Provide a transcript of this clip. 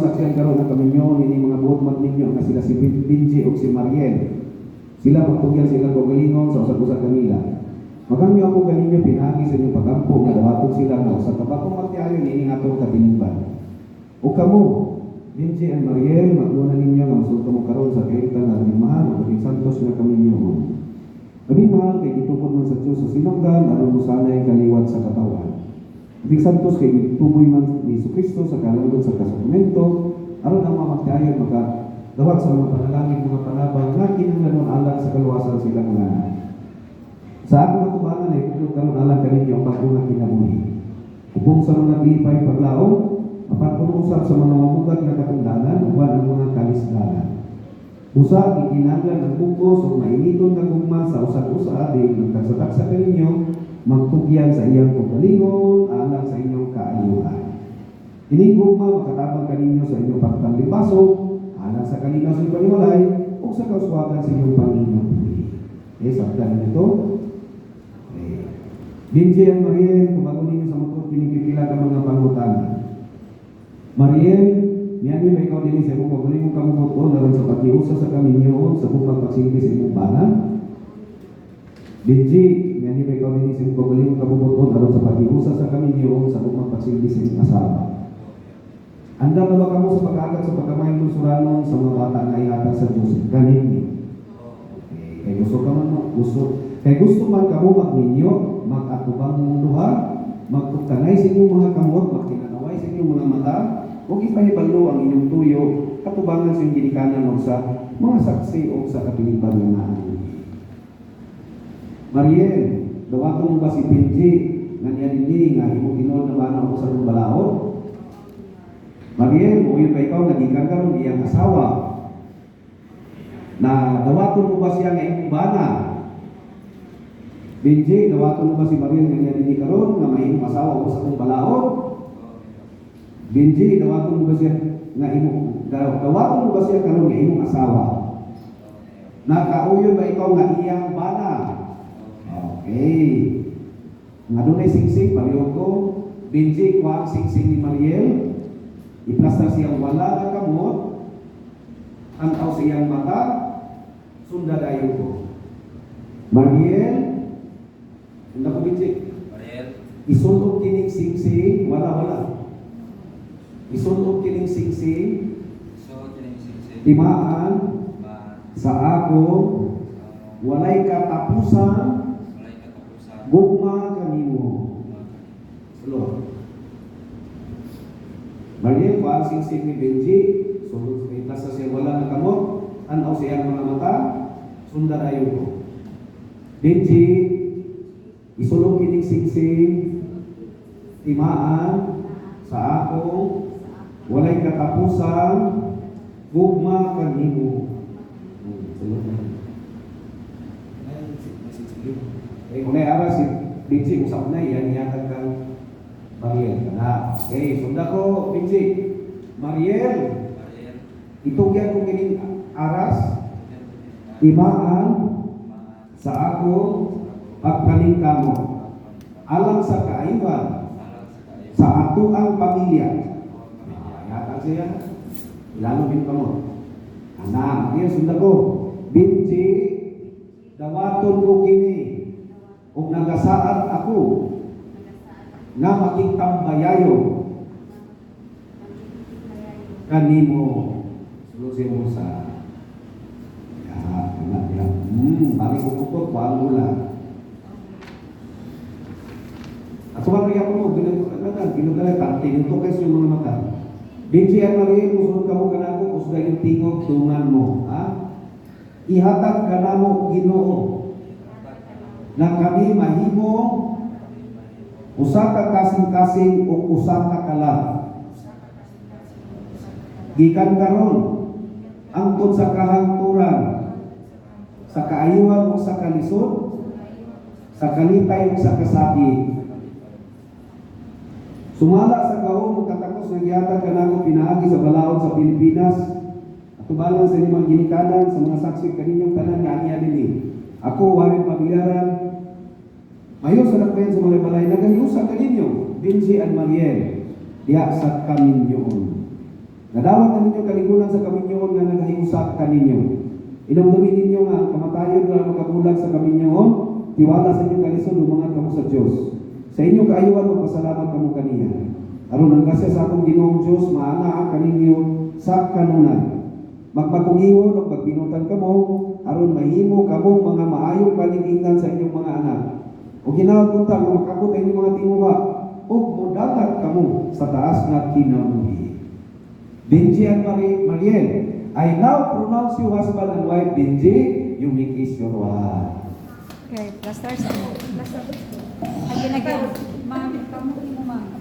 masaksihan karon na kami nyo, ini mga buot mat ninyo, nga sila si Benji o si Mariel. Sila magtugyan sila kagalingon sa usag-usag kanila. Magang nyo ako ganinyo pinagi sa inyong pagampo, nga dawaton sila nga usag kabakong magtiayon, ini nga itong katinimban. O kamo, Benji and Mariel, magmuna ninyo nga masulta mo karon sa kailitan na mahal, o maging santos nga kami nyo. Kami mahal, kay gitukod man sa Diyos sa sinugdan, aron mo sanay kaliwat sa katawan. Ibig santos kay tuboy man ni Kristo sa kalangdon sa kasakramento, aron ang mga magtayon makadawat sa mga panalangin, mga panabang nga kinahanglan alang sa kaluwasan silang nga. Sa akong atubangan ay kung karon alang kaninyo ang bago nga kinabuhi. Kung sa mga lipay paglaom, mapapunusap sa mga mamugat nga katungdanan, uban ang mga kalisdanan. Usa gikinahanglan ang bugos o mainiton nga gugma sa usag-usa din nagkasaksa kaninyo magtugyan sa iyang pagkalingon alang sa inyong kaayuhan. Ining gugma makatabang kaninyo sa inyong pagtambasok alang sa kalinaw sa panimalay o sa kauswagan sa inyong Panginoon. Sabdan nito. Benji and Mariel, kumagun ninyo sa motor pinipipila ka mga pangutangan. Mariel, miyagi ba ikaw din sa imong pagulingong kamubuton naroon sa pagkiusa sa kaminyoon sa bukang pagsilbi sa imong banan? Benji, miyagi ba ikaw din sa imong pagulingong kamubuton naroon sa pagkiusa sa kaminyoon sa bukang pagsilbi sa imong asawa? Anda na ba kamo sa pag-agat sa pagkamayang lusuranon sa mga bata na ihatag sa Diyos? Ganin niyo. Kaya gusto man kamo magninyo, mag-atubang mong duha, magtukanay sa inyong mga kamot, magkinanaway sa inyong mga mata, huwag ipahibalo ang inyong tuyo, katubangan sa inyong ginikanan o sa mga saksi o sa kapiliban ng naan. Mariel, dawato mo ba si Benji, nga niya din nga imong kinol na ba na ako sa itong balaod? Mariel, uyo ba ikaw, nagikan ka rin iyang asawa, na dawato mo ba siya nga imong bana? Benji, dawato mo ba si Mariel nga niya din karon nga may imong asawa o sa itong balaod? Benji, dawato mo ba siya nga imong dawato mo ba siya karon nga imong asawa? Nakauyo ba ikaw nga iyang bana? Okay. Nga dunay singsing pareho ko. Benji, kuha ang singsing ni Mariel. Iplastar siyang wala nga kamot. Antaw siyang mata. Sunda dayo ko. Mariel, sunda ko Benji. Mariel, isulog kining singsing, wala. Isulog kining singsing, timaan sa ako, walay katapusan, gugma kanimo. Sulod. Mariel, kuha singsing ni Benji, sulod sa itas sa siya wala na kamot, anaw siyang mga mata, sunda dayo ko. Benji, isulog kining singsing, timaan sa ako, walay katapusan, gugma kanimo. Kung nai-aral si Benji, usap na yan, ihatag kang Mariel. Okay, sunda ko, Benji. Mariel, itugyan ko kining aras, timaan sa ako, pagkaling kamo, alang sa kaayuhan, sa ato ang pamilya. Yata siya, lalo din kamo. Anak, yan sunda ko. Benji, dawaton ko kini, ug nagasaad ako, nga makiktambayayo kanimo. Sulusin mo sa anak niya. Balik ko po, kuhaan mo lang. At sumariya ko mo, ginagalang tanting ito kayo yung mga mata. Benji at Mariel, musunod ka mo ka na ako, usga yung tingog, tungan mo. Ihatag ka na mo, Ginoo, na kami mahimo, usa ka kasing-kasing o usa ka kalat. Gikan karon, angtod sa kahangturan, sa kaayuhan o sa kalisod, sa kalipay o sa kasabi. Sumala sa kaon katakos nga gihatag kanako pinaagi sa balaod sa Pilipinas. Atubalan sa inyong ginikanan sa mga saksi kaninyong tanan nga aniya dinhi. Ako warin pamilyaran. Mayo sa nakbayan sa mga balay nagayusa kaninyo, Benji and Mariel, diha sa kaminyoon. Nadawat na ninyo kaligunan sa kaminyoon nga nagahiusa kaninyo. Inumdumin ninyo nga ang kamatayon nga makabulag sa kaminyoon, tiwala sa inyong kalisod, umangat kamo sa Diyos. Sa inyong kaayuan, magpasalamat kamo kaniya. Aron ang grasya sa akong Ginoong Diyos, maanaan kaninyo sa kanunan. Magpatungiwon o pagpinutan kamo, aron mahimo kamo mga maayong paligingnan sa inyong mga anak. O ginawag punta nga makabot ang inyong mga tinguha, o mudagat kamo sa taas nga kinabuhi. Benji and Mariel, I now pronounce you husband and wife. Benji, you may kiss your wife. Okay, plaster sa mo. Plaster. Again, again. Ma'am, kamu mo, ma'am.